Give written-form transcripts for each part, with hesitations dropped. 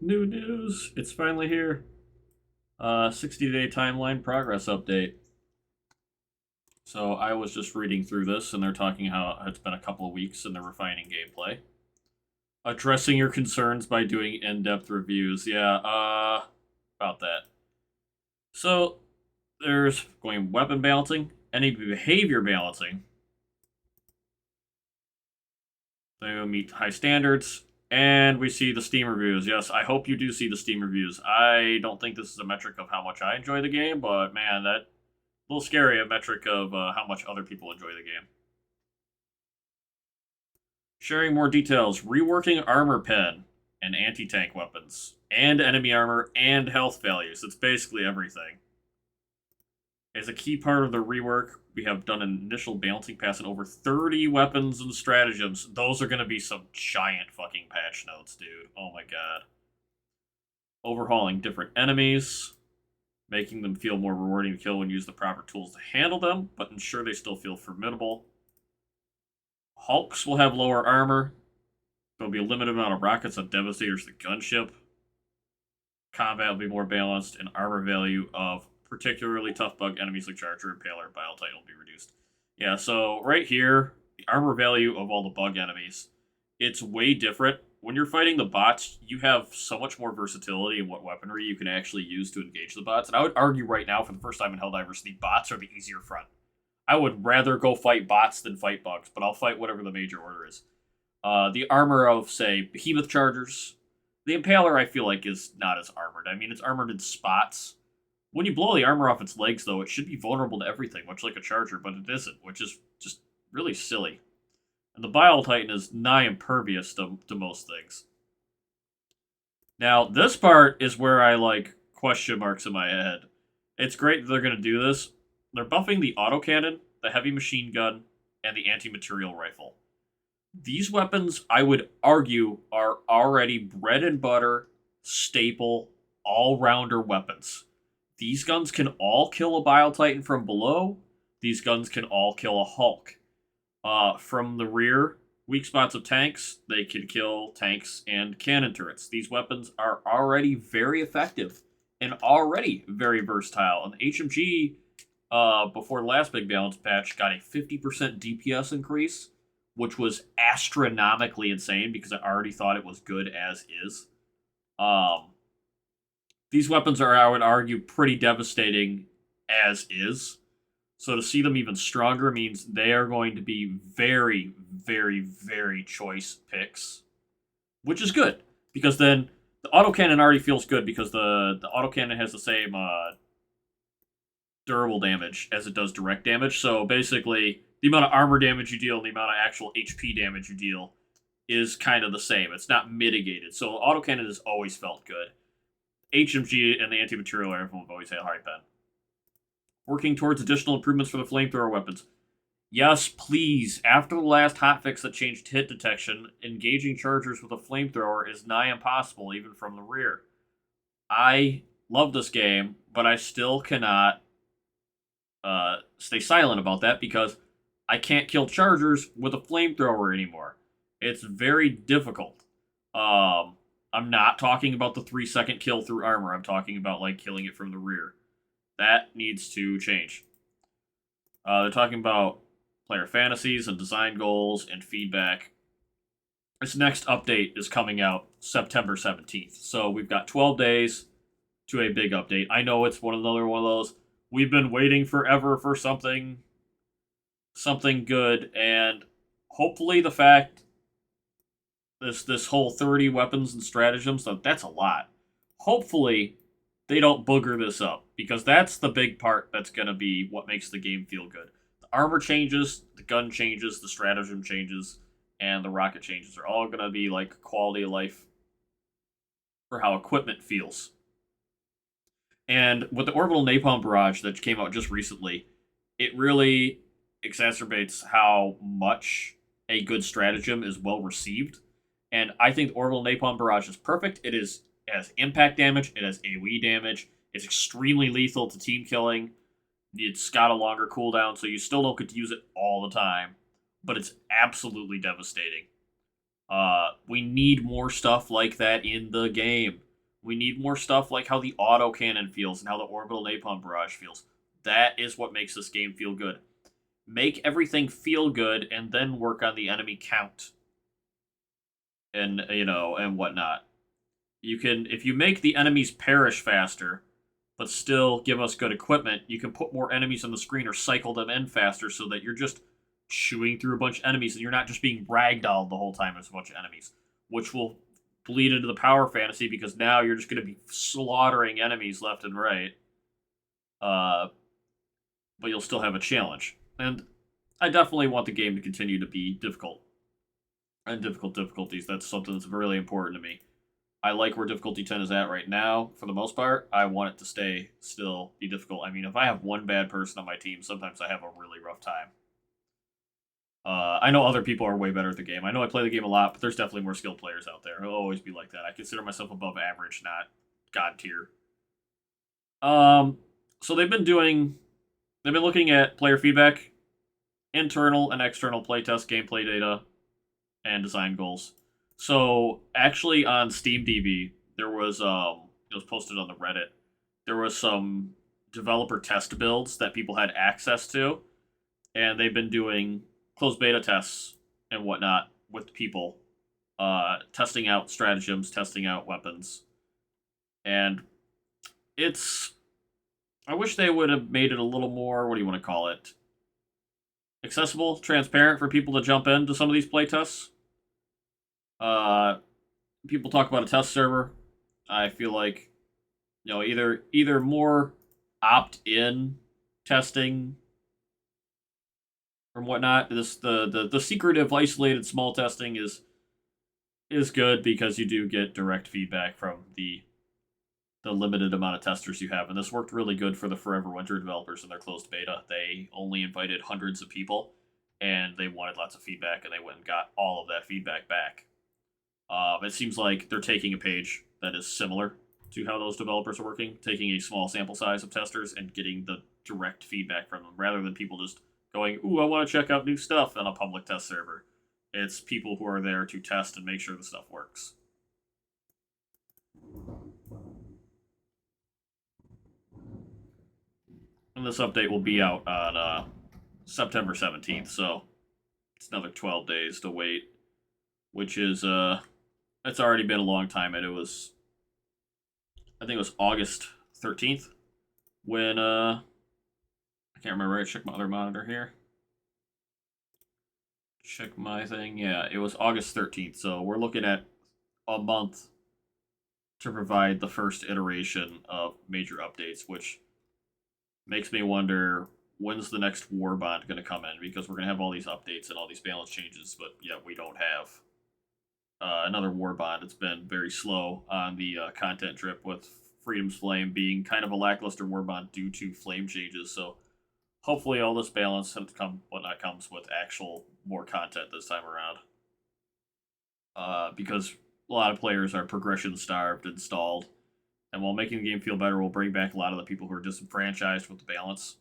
New news. It's finally here. 60-day timeline progress update. So I was just reading through this, and they're talking how it's been a couple of weeks and they're refining gameplay. Addressing your concerns by doing in-depth reviews. Yeah, about that. So there's going weapon balancing, enemy behavior balancing. They will meet high standards, and we see the Steam reviews. Yes, I hope you do see the Steam reviews. I don't think this is a metric of how much I enjoy the game, but man, that a little scary, a metric of how much other people enjoy the game. Sharing more details, reworking armor pen and anti-tank weapons, and enemy armor and health values. It's basically everything. As a key part of the rework, we have done an initial balancing pass in over 30 weapons and stratagems. Those are going to be some giant fucking patch notes, dude. Oh my god. Overhauling different enemies, making them feel more rewarding to kill when you use the proper tools to handle them, but ensure they still feel formidable. Hulks will have lower armor. There'll be a limited amount of rockets on Devastators the gunship. Combat will be more balanced, and armor value of particularly tough bug enemies like Charger, Impaler, Bile Titan will be reduced. Yeah, so right here, the armor value of all the bug enemies, it's way different. When you're fighting the bots, you have so much more versatility in what weaponry you can actually use to engage the bots. And I would argue right now, for the first time in Helldivers, the bots are the easier front. I would rather go fight bots than fight bugs, but I'll fight whatever the major order is. The armor of, say, Behemoth Chargers. The Impaler, I feel like, is not as armored. I mean, it's armored in spots. When you blow the armor off its legs, though, it should be vulnerable to everything, much like a Charger, but it isn't, which is just really silly. And the Bile Titan is nigh impervious to most things. Now, this part is where I, like, question marks in my head. It's great that they're going to do this. They're buffing the autocannon, the heavy machine gun, and the anti-material rifle. These weapons, I would argue, are already bread and butter, staple, all-rounder weapons. These guns can all kill a Bile Titan from below. These guns can all kill a Hulk. From the rear, weak spots of tanks, they can kill tanks and cannon turrets. These weapons are already very effective and already very versatile. And the HMG, before the last big balance patch, got a 50% DPS increase, which was astronomically insane because I already thought it was good as is. These weapons are, I would argue, pretty devastating as is. So to see them even stronger means they are going to be very, very, very choice picks, which is good because then the autocannon already feels good because the autocannon has the same durable damage as it does direct damage. So basically, the amount of armor damage you deal and the amount of actual HP damage you deal is kind of the same. It's not mitigated. So autocannon has always felt good. HMG and the anti-material rifle have always had a high pen. Working towards additional improvements for the flamethrower weapons. Yes, please. After the last hotfix that changed hit detection, engaging chargers with a flamethrower is nigh impossible, even from the rear. I love this game, but I still cannot stay silent about that because I can't kill chargers with a flamethrower anymore. It's very difficult. I'm not talking about the 3-second kill through armor. I'm talking about like killing it from the rear. That needs to change. They're talking about player fantasies and design goals and feedback. This next update is coming out September 17th. So we've got 12 days to a big update. I know it's another one of those. We've been waiting forever for something good, and hopefully the fact this whole 30 weapons and stratagems, that's a lot. Hopefully they don't booger this up because that's the big part that's going to be what makes the game feel good. The armor changes, the gun changes, the stratagem changes, and the rocket changes are all going to be like quality of life for how equipment feels. And with the orbital napalm barrage that came out just recently, it really exacerbates how much a good stratagem is well received. And I think the orbital napalm barrage is perfect. It has impact damage, it has AoE damage, it's extremely lethal to team killing. It's got a longer cooldown, so you still don't get to use it all the time, but it's absolutely devastating. We need more stuff like that in the game. We need more stuff like how the autocannon feels and how the orbital napalm barrage feels. That is what makes this game feel good. Make everything feel good and then work on the enemy count and and whatnot. You can, if you make the enemies perish faster but still give us good equipment, you can put more enemies on the screen or cycle them in faster so that you're just chewing through a bunch of enemies and you're not just being ragdolled the whole time as a bunch of enemies, which will bleed into the power fantasy because now you're just going to be slaughtering enemies left and right. But you'll still have a challenge. And I definitely want the game to continue to be difficult. And difficult difficulties, that's something that's really important to me. I like where difficulty 10 is at right now, for the most part. I want it to still be difficult. I mean, if I have one bad person on my team, sometimes I have a really rough time. I know other people are way better at the game. I know I play the game a lot, but there's definitely more skilled players out there. It'll always be like that. I consider myself above average, not god tier. So they've been looking at player feedback, internal and external playtest gameplay data, and design goals. So actually on SteamDB, there was it was posted on the Reddit. There was some developer test builds that people had access to, and they've been doing closed beta tests and whatnot with people, testing out stratagems, testing out weapons, and it's. I wish they would have made it a little more. What do you want to call it? Accessible, transparent for people to jump into some of these playtests. People talk about a test server. I feel like, either more opt-in testing or whatnot. The secretive, isolated, small testing is good because you do get direct feedback from the limited amount of testers you have, and this worked really good for the Forever Winter developers in their closed beta. They only invited hundreds of people, and they wanted lots of feedback, and they went and got all of that feedback back. It seems like they're taking a page that is similar to how those developers are working, taking a small sample size of testers and getting the direct feedback from them, rather than people just going, ooh, I want to check out new stuff on a public test server. It's people who are there to test and make sure the stuff works. And this update will be out on September 17th, so it's another 12 days to wait, which is, it's already been a long time, and I think it was August 13th when, I can't remember, I check my other monitor here. Check my thing, yeah, it was August 13th, so we're looking at a month to provide the first iteration of major updates, which makes me wonder when's the next war bond going to come in, because we're going to have all these updates and all these balance changes, but yet we don't have another war bond. It's been very slow on the content drip, with Freedom's Flame being kind of a lackluster war bond due to flame changes. So hopefully all this balance and whatnot comes with actual more content this time around, because a lot of players are progression starved and stalled. And while making the game feel better will bring back a lot of the people who are disenfranchised with the balance,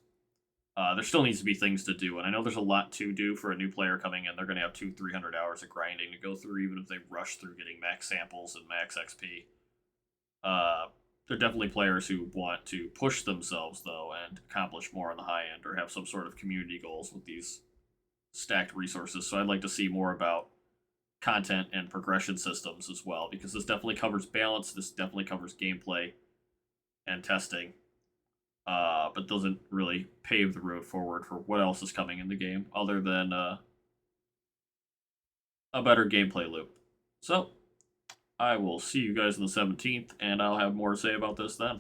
there still needs to be things to do. And I know there's a lot to do for a new player coming in. They're going to have 200-300 hours of grinding to go through, even if they rush through getting max samples and max XP. There are definitely players who want to push themselves, though, and accomplish more on the high end, or have some sort of community goals with these stacked resources. So I'd like to see more about content and progression systems as well, because this definitely covers balance, this definitely covers gameplay and testing, but doesn't really pave the road forward for what else is coming in the game other than a better gameplay loop. So I will see you guys on the 17th, and I'll have more to say about this then.